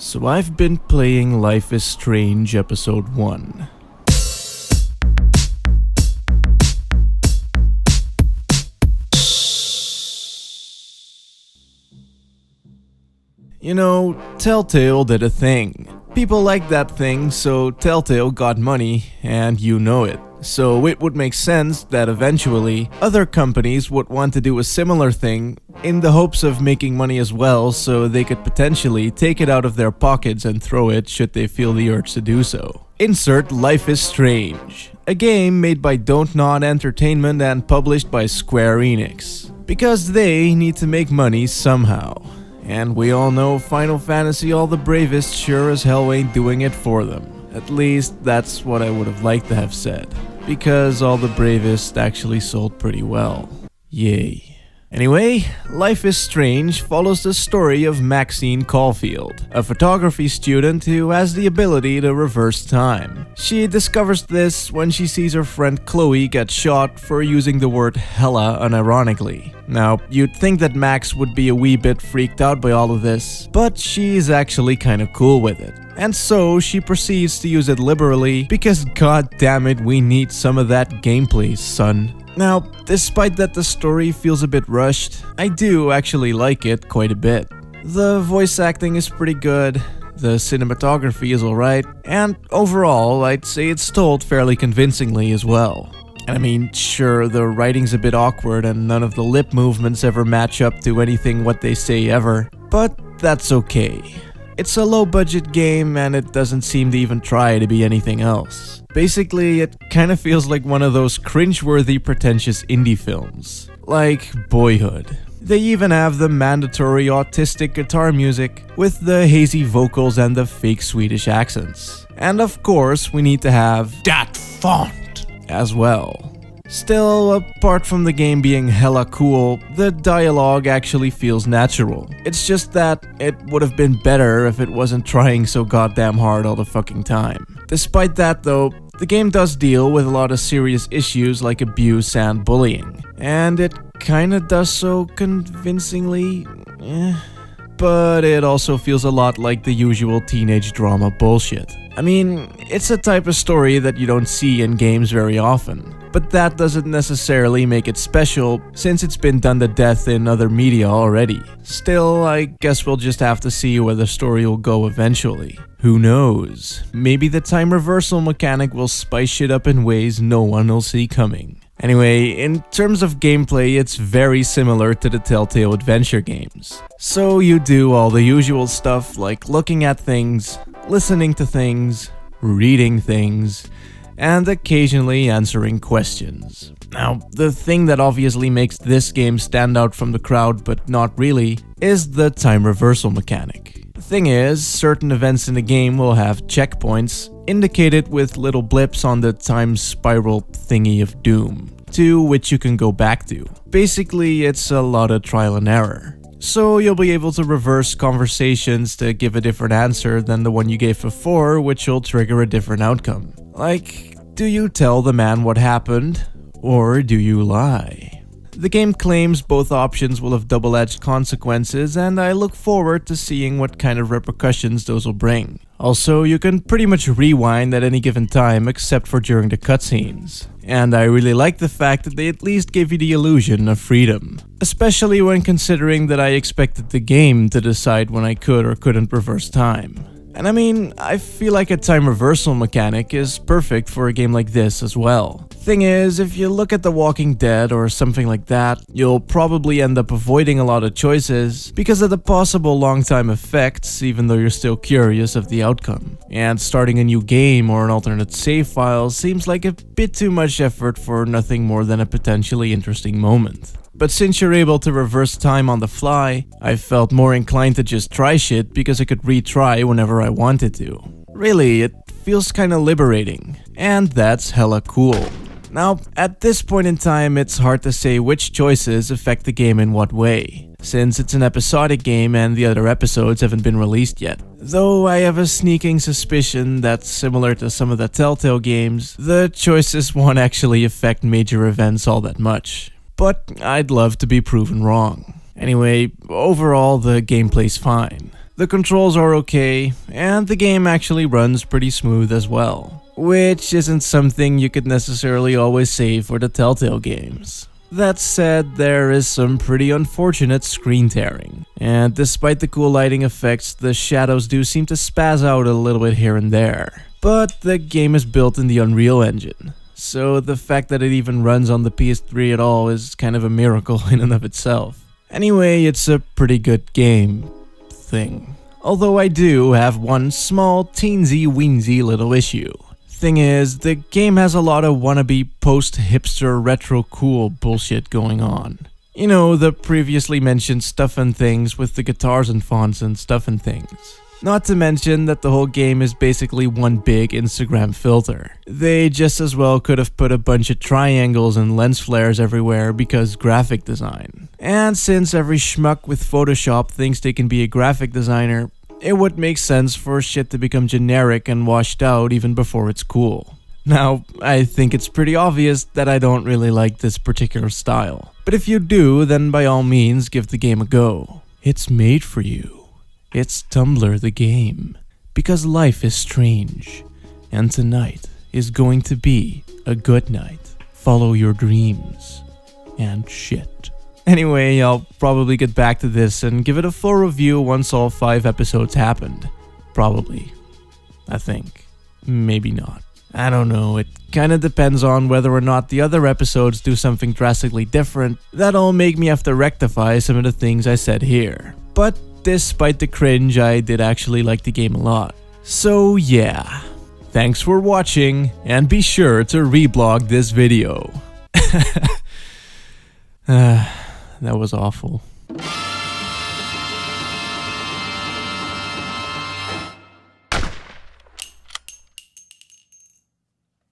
So I've been playing Life is Strange Episode 1. You know, Telltale did a thing. People liked that thing, so Telltale got money, and you know it. So it would make sense that eventually, other companies would want to do a similar thing in the hopes of making money as well, so they could potentially take it out of their pockets and throw it should they feel the urge to do so. Insert Life is Strange, a game made by Don't Nod Entertainment and published by Square Enix. Because they need to make money somehow. And we all know Final Fantasy All the Bravest sure as hell ain't doing it for them. At least, that's what I would have liked to have said. Because All the Bravest actually sold pretty well. Yay. Anyway, Life is Strange follows the story of Maxine Caulfield, a photography student who has the ability to reverse time. She discovers this when she sees her friend Chloe get shot for using the word hella unironically. Now, you'd think that Max would be a wee bit freaked out by all of this, but she's actually kinda cool with it. And so she proceeds to use it liberally because god damn it, we need some of that gameplay, son. Now, despite that the story feels a bit rushed, I do actually like it quite a bit. The voice acting is pretty good, the cinematography is alright, and overall, I'd say it's told fairly convincingly as well. And I mean, sure, the writing's a bit awkward and none of the lip movements ever match up to anything what they say ever, but that's okay. It's a low-budget game and it doesn't seem to even try to be anything else. Basically, it kinda feels like one of those cringeworthy pretentious indie films. Like Boyhood. They even have the mandatory autistic guitar music with the hazy vocals and the fake Swedish accents. And of course, we need to have that font as well. Still, apart from the game being hella cool, the dialogue actually feels natural. It's just that it would have been better if it wasn't trying so goddamn hard all the fucking time. Despite that though, the game does deal with a lot of serious issues like abuse and bullying. And it kinda does so convincingly, but it also feels a lot like the usual teenage drama bullshit. I mean, it's a type of story that you don't see in games very often, but that doesn't necessarily make it special since it's been done to death in other media already. Still, I guess we'll just have to see where the story will go eventually. Who knows? Maybe the time reversal mechanic will spice shit up in ways no one will see coming. Anyway, in terms of gameplay, it's very similar to the Telltale adventure games. So you do all the usual stuff like looking at things, listening to things, reading things, and occasionally answering questions. Now, the thing that obviously makes this game stand out from the crowd, but not really, is the time reversal mechanic. The thing is, certain events in the game will have checkpoints, indicated with little blips on the time spiral thingy of doom, to which you can go back to. Basically, it's a lot of trial and error. So you'll be able to reverse conversations to give a different answer than the one you gave before, which will trigger a different outcome. Like, do you tell the man what happened, or do you lie? The game claims both options will have double-edged consequences, and I look forward to seeing what kind of repercussions those will bring. Also, you can pretty much rewind at any given time except for during the cutscenes. And I really like the fact that they at least give you the illusion of freedom. Especially when considering that I expected the game to decide when I could or couldn't reverse time. And I mean, I feel like a time reversal mechanic is perfect for a game like this as well. Thing is, if you look at The Walking Dead or something like that, you'll probably end up avoiding a lot of choices because of the possible long-time effects, even though you're still curious of the outcome. And starting a new game or an alternate save file seems like a bit too much effort for nothing more than a potentially interesting moment. But since you're able to reverse time on the fly, I felt more inclined to just try shit because I could retry whenever I wanted to. Really, it feels kinda liberating, and that's hella cool. Now, at this point in time, it's hard to say which choices affect the game in what way, since it's an episodic game and the other episodes haven't been released yet. Though I have a sneaking suspicion that, similar to some of the Telltale games, the choices won't actually affect major events all that much. But I'd love to be proven wrong. Anyway, overall the gameplay's fine. The The controls are okay, and the game actually runs pretty smooth as well, which isn't something you could necessarily always say for the Telltale games. That said, there is some pretty unfortunate screen tearing, and despite the cool lighting effects, the shadows do seem to spaz out a little bit here and there. But the game is built in the Unreal Engine, so the fact that it even runs on the PS3 at all is kind of a miracle in and of itself. Anyway, it's a pretty good game thing. Although I do have one small teensy-weensy little issue. Thing is, the game has a lot of wannabe post-hipster retro cool bullshit going on. You know, the previously mentioned stuff and things with the guitars and fonts and stuff and things. Not to mention that the whole game is basically one big Instagram filter. They just as well could have put a bunch of triangles and lens flares everywhere because graphic design. And since every schmuck with Photoshop thinks they can be a graphic designer, it would make sense for shit to become generic and washed out even before it's cool. Now, I think it's pretty obvious that I don't really like this particular style. But if you do, then by all means give the game a go. It's made for you. It's Tumblr the game. Because life is strange. And tonight is going to be a good night. Follow your dreams. And shit. Anyway, I'll probably get back to this and give it a full review once all 5 episodes happened. Probably. I think. Maybe not. I don't know, it kinda depends on whether or not the other episodes do something drastically different that'll make me have to rectify some of the things I said here. But despite the cringe, I did actually like the game a lot. So yeah. Thanks for watching, and be sure to reblog this video. That was awful.